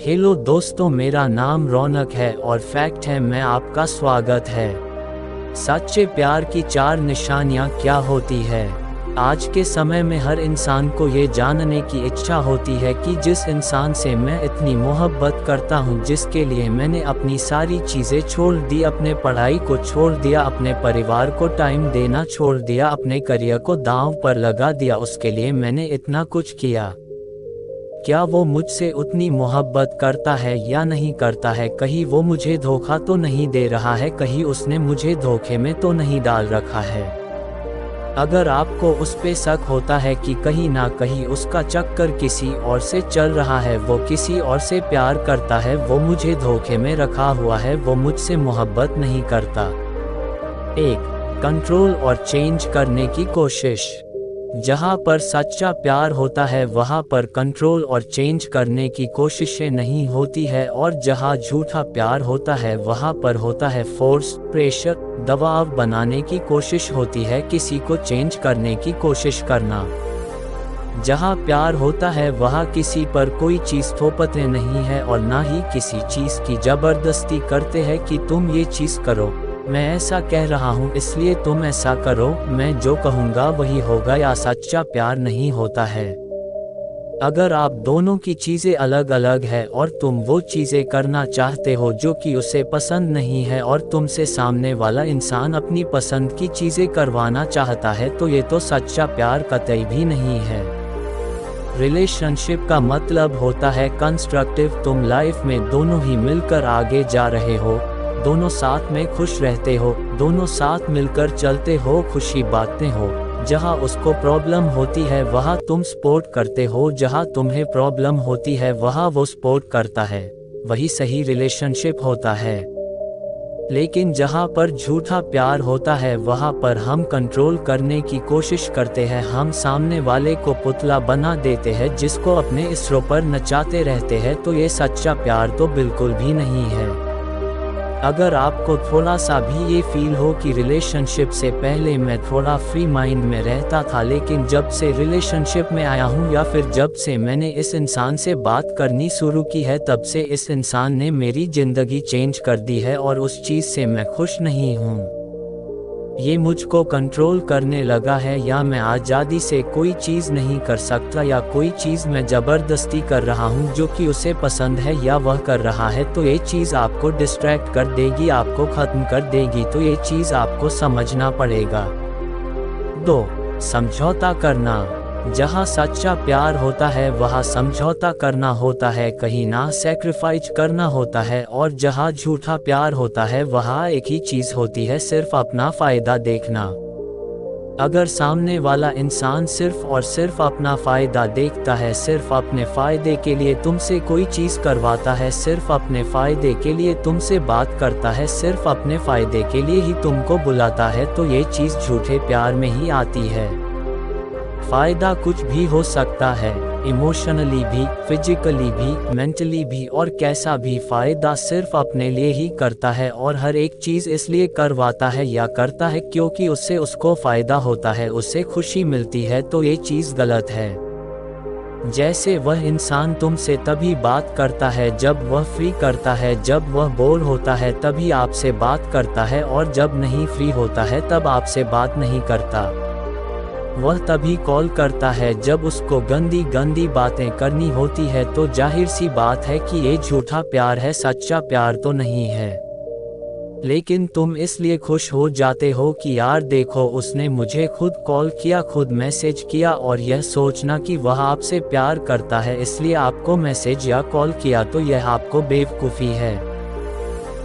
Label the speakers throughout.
Speaker 1: Hello दोस्तों, मेरा नाम रौनक है और फैक्ट है मैं आपका स्वागत है। सच्चे प्यार की 4 निशानियां क्या होती है। आज के समय में हर इंसान को ये जानने की इच्छा होती है कि जिस इंसान से मैं इतनी मोहब्बत करता हूँ, जिसके लिए मैंने अपनी सारी चीज़ें छोड़ दी, अपने पढ़ाई को छोड़ दिया, अपने परिवार को टाइम देना छोड़ दिया, अपने करियर को दांव पर लगा दिया, उसके लिए मैंने इतना कुछ किया, क्या वो मुझसे उतनी मोहब्बत करता है या नहीं करता है। कहीं वो मुझे धोखा तो नहीं दे रहा है, कहीं उसने मुझे धोखे में तो नहीं डाल रखा है। अगर आपको उस पे शक होता है कि कहीं ना कहीं उसका चक्कर किसी और से चल रहा है, वो किसी और से प्यार करता है, वो मुझे धोखे में रखा हुआ है, वो मुझसे मोहब्बत नहीं करता। 1. कंट्रोल और चेंज करने की कोशिश। जहाँ पर सच्चा प्यार होता है वहाँ पर कंट्रोल और चेंज करने की कोशिशें नहीं होती है, और जहाँ झूठा प्यार होता है वहाँ पर होता है फोर्स, प्रेशर, दबाव बनाने की कोशिश होती है, किसी को चेंज करने की कोशिश करना। जहाँ प्यार होता है वहाँ किसी पर कोई चीज़ थोपते नहीं है और ना ही किसी चीज़ की ज़बरदस्ती करते हैं कि तुम ये चीज़ करो, मैं ऐसा कह रहा हूँ इसलिए तुम ऐसा करो, मैं जो कहूँगा वही होगा, या सच्चा प्यार नहीं होता है। अगर आप दोनों की चीज़ें अलग अलग है और तुम वो चीज़ें करना चाहते हो जो कि उसे पसंद नहीं है, और तुमसे सामने वाला इंसान अपनी पसंद की चीज़ें करवाना चाहता है, तो ये तो सच्चा प्यार कतई भी नहीं है। रिलेशनशिप का मतलब होता है कंस्ट्रक्टिव, तुम लाइफ में दोनों ही मिलकर आगे जा रहे हो, दोनों साथ में खुश रहते हो, दोनों साथ मिलकर चलते हो, खुशी बांटते हो। जहाँ उसको प्रॉब्लम होती है वहाँ तुम सपोर्ट करते हो, जहाँ तुम्हें प्रॉब्लम होती है वहाँ वो सपोर्ट करता है, वही सही रिलेशनशिप होता है। लेकिन जहाँ पर झूठा प्यार होता है वहाँ पर हम कंट्रोल करने की कोशिश करते हैं, हम सामने वाले को पुतला बना देते हैं, जिसको अपने इसरो पर नचाते रहते हैं, तो ये सच्चा प्यार तो बिल्कुल भी नहीं है। अगर आपको थोड़ा सा भी ये फील हो कि रिलेशनशिप से पहले मैं थोड़ा फ्री माइंड में रहता था, लेकिन जब से रिलेशनशिप में आया हूँ या फिर जब से मैंने इस इंसान से बात करनी शुरू की है, तब से इस इंसान ने मेरी ज़िंदगी चेंज कर दी है और उस चीज़ से मैं खुश नहीं हूँ। ये मुझको कंट्रोल करने लगा है, या मैं आज़ादी से कोई चीज़ नहीं कर सकता, या कोई चीज़ मैं ज़बरदस्ती कर रहा हूँ जो कि उसे पसंद है या वह कर रहा है, तो ये चीज़ आपको डिस्ट्रैक्ट कर देगी, आपको ख़त्म कर देगी, तो ये चीज़ आपको समझना पड़ेगा। 2. समझौता करना। जहाँ सच्चा प्यार होता है वहाँ समझौता करना होता है, कहीं ना सैक्रिफाइस करना होता है, और जहाँ झूठा प्यार होता है वहाँ एक ही चीज़ होती है, सिर्फ अपना फ़ायदा देखना। अगर सामने वाला इंसान सिर्फ और सिर्फ अपना फ़ायदा देखता है, सिर्फ अपने फ़ायदे के लिए तुमसे कोई चीज़ करवाता है, सिर्फ अपने फ़ायदे के लिए तुमसे बात करता है, सिर्फ अपने फ़ायदे के लिए ही तुमको बुलाता है, तो ये चीज़ झूठे प्यार में ही आती है। फ़ायदा कुछ भी हो सकता है, इमोशनली भी, फिजिकली भी, मेंटली भी, और कैसा भी फ़ायदा सिर्फ अपने लिए ही करता है, और हर एक चीज़ इसलिए करवाता है या करता है क्योंकि उससे उसको फ़ायदा होता है, उससे खुशी मिलती है, तो ये चीज़ गलत है। जैसे वह इंसान तुमसे तभी बात करता है जब वह फ्री करता है, जब वह बोर होता है तभी आपसे बात करता है, और जब नहीं फ्री होता है तब आपसे बात नहीं करता। वह तभी कॉल करता है जब उसको गंदी गंदी बातें करनी होती है, तो जाहिर सी बात है कि ये झूठा प्यार है, सच्चा प्यार तो नहीं है। लेकिन तुम इसलिए खुश हो जाते हो कि यार देखो उसने मुझे खुद कॉल किया, खुद मैसेज किया, और यह सोचना कि वह आपसे प्यार करता है इसलिए आपको मैसेज या कॉल किया, तो यह आपको बेवकूफ़ी है।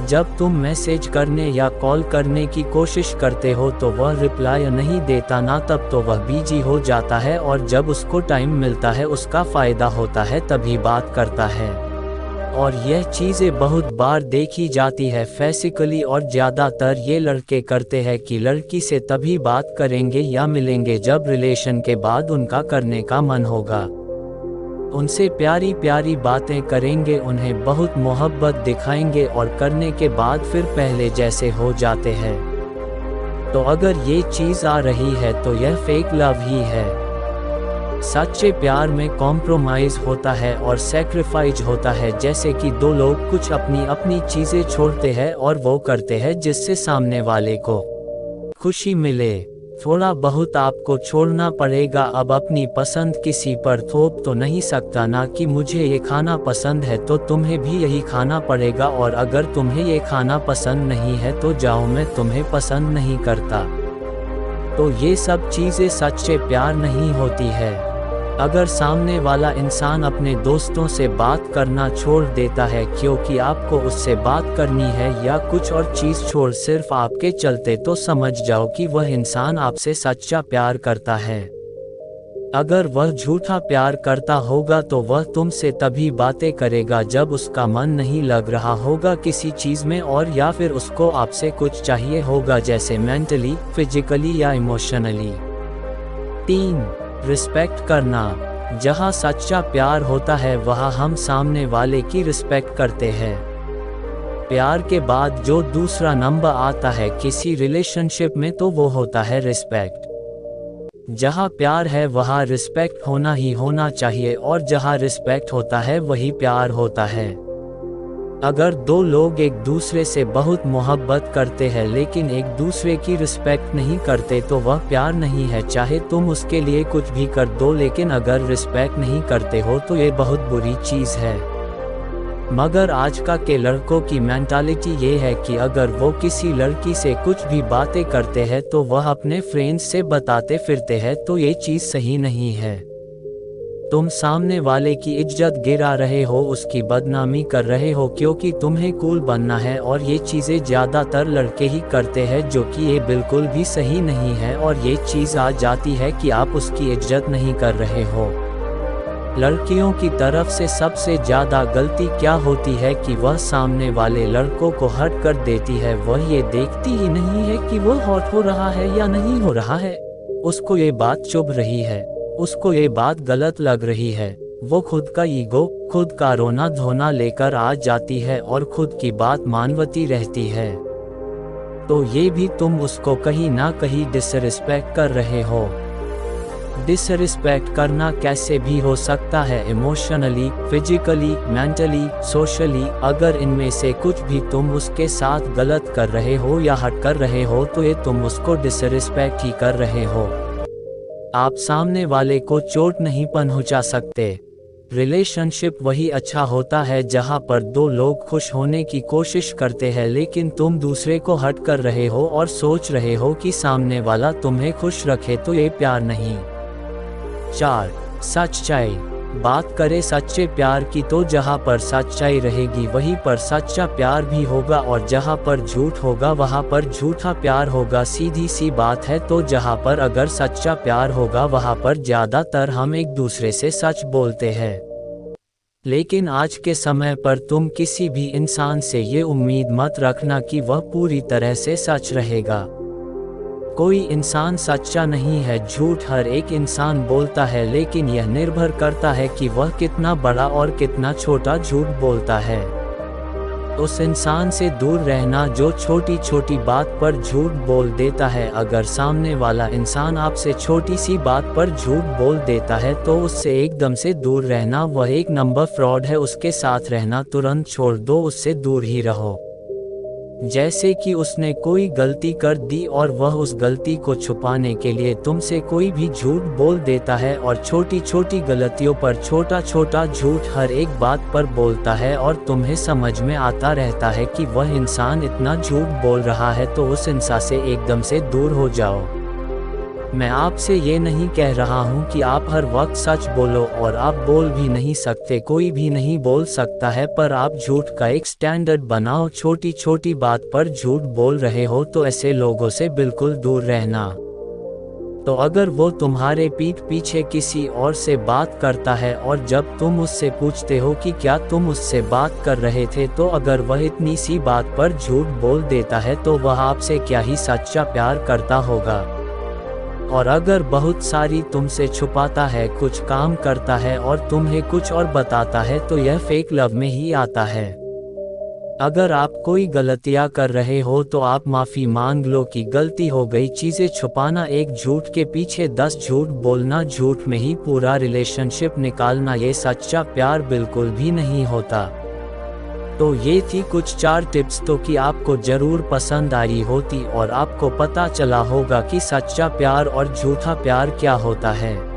Speaker 1: जब तुम मैसेज करने या कॉल करने की कोशिश करते हो तो वह रिप्लाई नहीं देता ना, तब तो वह बिजी हो जाता है, और जब उसको टाइम मिलता है, उसका फ़ायदा होता है, तभी बात करता है। और यह चीज़ें बहुत बार देखी जाती है फिजिकली, और ज़्यादातर ये लड़के करते हैं कि लड़की से तभी बात करेंगे या मिलेंगे जब रिलेशन के बाद उनका करने का मन होगा। उनसे प्यारी प्यारी बातें करेंगे, उन्हें बहुत मोहब्बत दिखाएंगे, और करने के बाद फिर पहले जैसे हो जाते हैं। तो अगर ये चीज़ आ रही है तो यह फेक लव ही है। सच्चे प्यार में कॉम्प्रोमाइज होता है और सैक्रिफाइस होता है, जैसे कि दो लोग कुछ अपनी अपनी चीजें छोड़ते हैं और वो करते हैं जिससे सामने वाले को खुशी मिले। थोड़ा बहुत आपको छोड़ना पड़ेगा। अब अपनी पसंद किसी पर थोप तो नहीं सकता ना, कि मुझे ये खाना पसंद है तो तुम्हें भी यही खाना पड़ेगा, और अगर तुम्हें ये खाना पसंद नहीं है तो जाओ, मैं तुम्हें पसंद नहीं करता। तो ये सब चीज़ें सच्चे प्यार नहीं होती है। अगर सामने वाला इंसान अपने दोस्तों से बात करना छोड़ देता है क्योंकि आपको उससे बात करनी है, या कुछ और चीज़ छोड़ सिर्फ आपके चलते, तो समझ जाओ कि वह इंसान आपसे सच्चा प्यार करता है। अगर वह झूठा प्यार करता होगा तो वह तुमसे तभी बातें करेगा जब उसका मन नहीं लग रहा होगा किसी चीज़ में, और या फिर उसको आपसे कुछ चाहिए होगा, जैसे मेंटली, फिजिकली या इमोशनली। 3. रिस्पेक्ट करना। जहाँ सच्चा प्यार होता है वहाँ हम सामने वाले की रिस्पेक्ट करते हैं। प्यार के बाद जो दूसरा नंबर आता है किसी रिलेशनशिप में तो वो होता है रिस्पेक्ट। जहाँ प्यार है वहाँ रिस्पेक्ट होना ही होना चाहिए, और जहाँ रिस्पेक्ट होता है वही प्यार होता है। अगर दो लोग एक दूसरे से बहुत मोहब्बत करते हैं लेकिन एक दूसरे की रिस्पेक्ट नहीं करते तो वह प्यार नहीं है। चाहे तुम उसके लिए कुछ भी कर दो, लेकिन अगर रिस्पेक्ट नहीं करते हो तो ये बहुत बुरी चीज़ है। मगर आजकल के लड़कों की मेंटालिटी ये है कि अगर वो किसी लड़की से कुछ भी बातें करते हैं तो वह अपने फ्रेंड्स से बताते फिरते हैं, तो ये चीज़ सही नहीं है। तुम सामने वाले की इज्जत गिरा रहे हो, उसकी बदनामी कर रहे हो क्योंकि तुम्हें कूल बनना है, और ये चीज़ें ज़्यादातर लड़के ही करते हैं, जो कि ये बिल्कुल भी सही नहीं है। और ये चीज़ आ जाती है कि आप उसकी इज्जत नहीं कर रहे हो। लड़कियों की तरफ से सबसे ज़्यादा गलती क्या होती है कि वह सामने वाले लड़कों को हर्ट कर देती है। वह ये देखती ही नहीं है कि वह हॉट हो रहा है या नहीं हो रहा है। उसको ये बात चुभ रही है, उसको ये बात गलत लग रही है। वो खुद का ईगो, खुद का रोना धोना लेकर आ जाती है और खुद की बात मानवती रहती है। तो ये भी तुम उसको कहीं ना कहीं डिसरिस्पेक्ट कर रहे हो। डिसरिस्पेक्ट करना कैसे भी हो सकता है, इमोशनली, फिजिकली, मेंटली, सोशली। अगर इनमें से कुछ भी तुम उसके साथ गलत कर रहे हो या हट कर रहे हो तो ये तुम उसको डिसरिस्पेक्ट ही कर रहे हो। आप सामने वाले को चोट नहीं पहुंचा सकते। रिलेशनशिप वही अच्छा होता है जहां पर दो लोग खुश होने की कोशिश करते हैं, लेकिन तुम दूसरे को हट कर रहे हो और सोच रहे हो कि सामने वाला तुम्हें खुश रखे, तो ये प्यार नहीं। 4. सच्चाई। बात करें सच्चे प्यार की तो जहाँ पर सच्चाई रहेगी वहीं पर सच्चा प्यार भी होगा, और जहाँ पर झूठ होगा वहाँ पर झूठा प्यार होगा। सीधी सी बात है। तो जहाँ पर अगर सच्चा प्यार होगा वहाँ पर ज़्यादातर हम एक दूसरे से सच बोलते हैं। लेकिन आज के समय पर तुम किसी भी इंसान से ये उम्मीद मत रखना कि वह पूरी तरह से सच रहेगा। कोई इंसान सच्चा नहीं है। झूठ हर एक इंसान बोलता है, लेकिन यह निर्भर करता है कि वह कितना बड़ा और कितना छोटा झूठ बोलता है। उस इंसान से दूर रहना जो छोटी छोटी बात पर झूठ बोल देता है। अगर सामने वाला इंसान आपसे छोटी सी बात पर झूठ बोल देता है तो उससे एकदम से दूर रहना। वह एक नंबर फ्रॉड है, उसके साथ रहना तुरंत छोड़ दो, उससे दूर ही रहो। जैसे कि उसने कोई गलती कर दी और वह उस गलती को छुपाने के लिए तुमसे कोई भी झूठ बोल देता है, और छोटी छोटी गलतियों पर छोटा छोटा झूठ हर एक बात पर बोलता है, और तुम्हें समझ में आता रहता है कि वह इंसान इतना झूठ बोल रहा है, तो उस इंसान से एकदम से दूर हो जाओ। मैं आपसे ये नहीं कह रहा हूँ कि आप हर वक्त सच बोलो, और आप बोल भी नहीं सकते, कोई भी नहीं बोल सकता है, पर आप झूठ का एक स्टैंडर्ड बनाओ। छोटी छोटी बात पर झूठ बोल रहे हो तो ऐसे लोगों से बिल्कुल दूर रहना। तो अगर वो तुम्हारे पीठ पीछे किसी और से बात करता है और जब तुम उससे पूछते हो कि क्या तुम उससे बात कर रहे थे, तो अगर वह इतनी सी बात पर झूठ बोल देता है तो वह आपसे क्या ही सच्चा प्यार करता होगा। और अगर बहुत सारी तुमसे छुपाता है, कुछ काम करता है और तुम्हें कुछ और बताता है, तो यह फेक लव में ही आता है। अगर आप कोई गलतियां कर रहे हो तो आप माफ़ी मांग लो कि गलती हो गई। चीज़ें छुपाना, एक झूठ के पीछे 10 झूठ बोलना, झूठ में ही पूरा रिलेशनशिप निकालना, ये सच्चा प्यार बिल्कुल भी नहीं होता। तो ये थी कुछ 4 टिप्स तो कि आपको ज़रूर पसंद आई होती और आपको पता चला होगा कि सच्चा प्यार और झूठा प्यार क्या होता है।